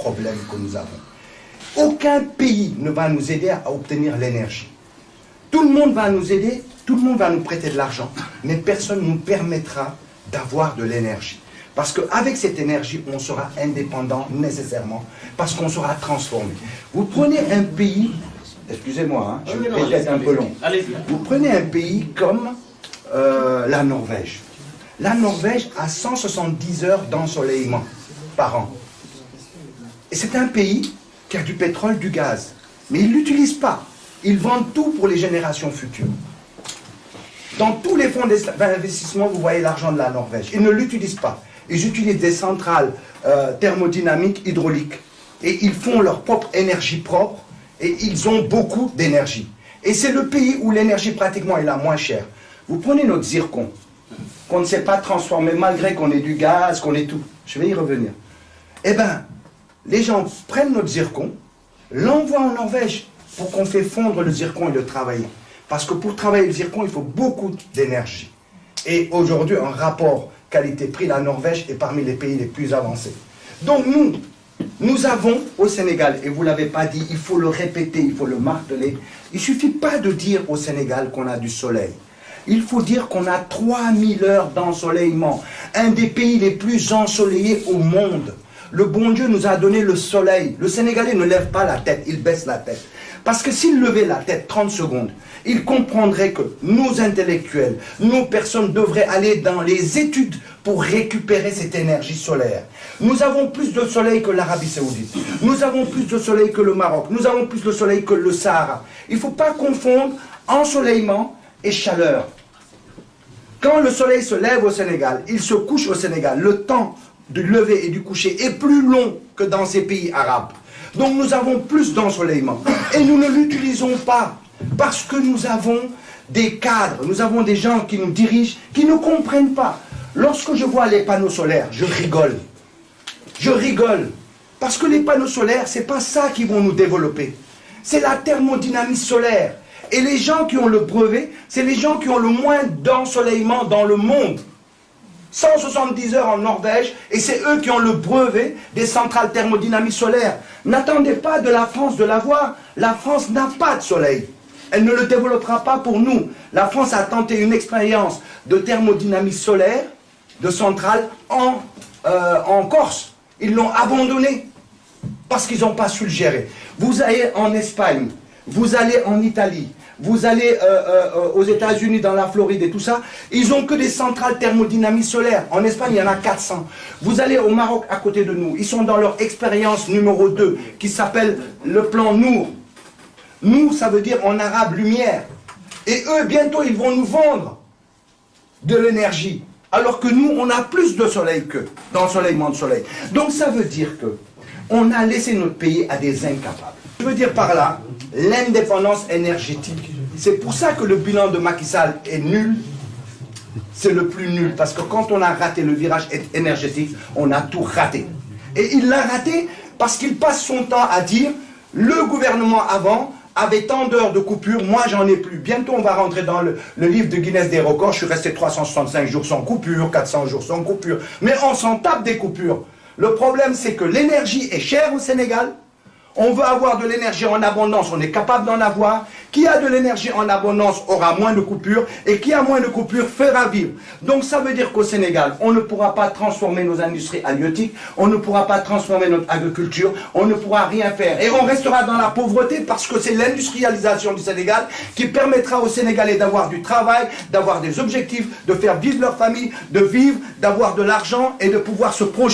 problème que nous avons. Aucun pays ne va nous aider à obtenir l'énergie. Tout le monde va nous aider, tout le monde va nous prêter de l'argent, mais personne ne nous permettra d'avoir de l'énergie. Parce qu'avec cette énergie, on sera indépendant nécessairement, parce qu'on sera transformé. Vous prenez un pays, excusez-moi, je vais peut-être un peu long. Vous prenez un pays comme la Norvège. La Norvège a 170 heures d'ensoleillement par an. Et c'est un pays qui a du pétrole, du gaz. Mais ils ne l'utilisent pas. Ils vendent tout pour les générations futures. Dans tous les fonds d'investissement, vous voyez l'argent de la Norvège. Ils ne l'utilisent pas. Ils utilisent des centrales thermodynamiques, hydrauliques. Et ils font leur propre énergie propre. Et ils ont beaucoup d'énergie. Et c'est le pays où l'énergie pratiquement est la moins chère. Vous prenez notre zircon, qu'on ne sait pas transformer malgré qu'on ait du gaz, qu'on ait tout. Je vais y revenir. Eh bien, les gens prennent notre zircon, l'envoient en Norvège pour qu'on fait fondre le zircon et le travailler. Parce que pour travailler le zircon, il faut beaucoup d'énergie. Et aujourd'hui, un rapport qualité-prix, la Norvège est parmi les pays les plus avancés. Donc nous avons au Sénégal, et vous ne l'avez pas dit, il faut le répéter, il faut le marteler, il ne suffit pas de dire au Sénégal qu'on a du soleil. Il faut dire qu'on a 3000 heures d'ensoleillement, un des pays les plus ensoleillés au monde. Le bon Dieu nous a donné le soleil. Le Sénégalais ne lève pas la tête, il baisse la tête. Parce que s'il levait la tête 30 secondes, il comprendrait que nos intellectuels, nos personnes devraient aller dans les études pour récupérer cette énergie solaire. Nous avons plus de soleil que l'Arabie Saoudite. Nous avons plus de soleil que le Maroc. Nous avons plus de soleil que le Sahara. Il ne faut pas confondre ensoleillement et chaleur. Quand le soleil se lève au Sénégal, il se couche au Sénégal. Le temps du lever et du coucher est plus long que dans ces pays arabes. Donc nous avons plus d'ensoleillement. Et nous ne l'utilisons pas parce que nous avons des cadres, nous avons des gens qui nous dirigent, qui ne comprennent pas. Lorsque je vois les panneaux solaires, je rigole. Je rigole. Parce que les panneaux solaires, ce n'est pas ça qui vont nous développer. C'est la thermodynamie solaire. Et les gens qui ont le brevet, c'est les gens qui ont le moins d'ensoleillement dans le monde. 170 heures en Norvège, et c'est eux qui ont le brevet des centrales thermodynamiques solaires. N'attendez pas de la France de l'avoir. La France n'a pas de soleil. Elle ne le développera pas pour nous. La France a tenté une expérience de thermodynamie solaire, de centrale en Corse. Ils l'ont abandonné parce qu'ils n'ont pas su le gérer. Vous allez en Espagne, vous allez en Italie, vous allez aux États-Unis, dans la Floride et tout ça, ils n'ont que des centrales thermodynamiques solaires. En Espagne, il y en a 400. Vous allez au Maroc, à côté de nous, ils sont dans leur expérience numéro 2, qui s'appelle le plan Nour. Nour, ça veut dire en arabe lumière. Et eux, bientôt, ils vont nous vendre de l'énergie. Alors que nous, on a plus de soleil qu'eux, d'ensoleillement de soleil. Donc ça veut dire que on a laissé notre pays à des incapables. Je veux dire par là, l'indépendance énergétique. C'est pour ça que le bilan de Macky Sall est nul. C'est le plus nul. Parce que quand on a raté le virage énergétique, on a tout raté. Et il l'a raté parce qu'il passe son temps à dire le gouvernement avant avait tant d'heures de coupure, moi j'en ai plus. Bientôt on va rentrer dans le livre de Guinness des records. Je suis resté 365 jours sans coupure, 400 jours sans coupure. Mais on s'en tape des coupures. Le problème c'est que l'énergie est chère au Sénégal. On veut avoir de l'énergie en abondance, on est capable d'en avoir. Qui a de l'énergie en abondance aura moins de coupures, et qui a moins de coupures fera vivre. Donc ça veut dire qu'au Sénégal, on ne pourra pas transformer nos industries halieutiques, on ne pourra pas transformer notre agriculture, on ne pourra rien faire. Et on restera dans la pauvreté parce que c'est l'industrialisation du Sénégal qui permettra aux Sénégalais d'avoir du travail, d'avoir des objectifs, de faire vivre leur famille, de vivre, d'avoir de l'argent et de pouvoir se projeter.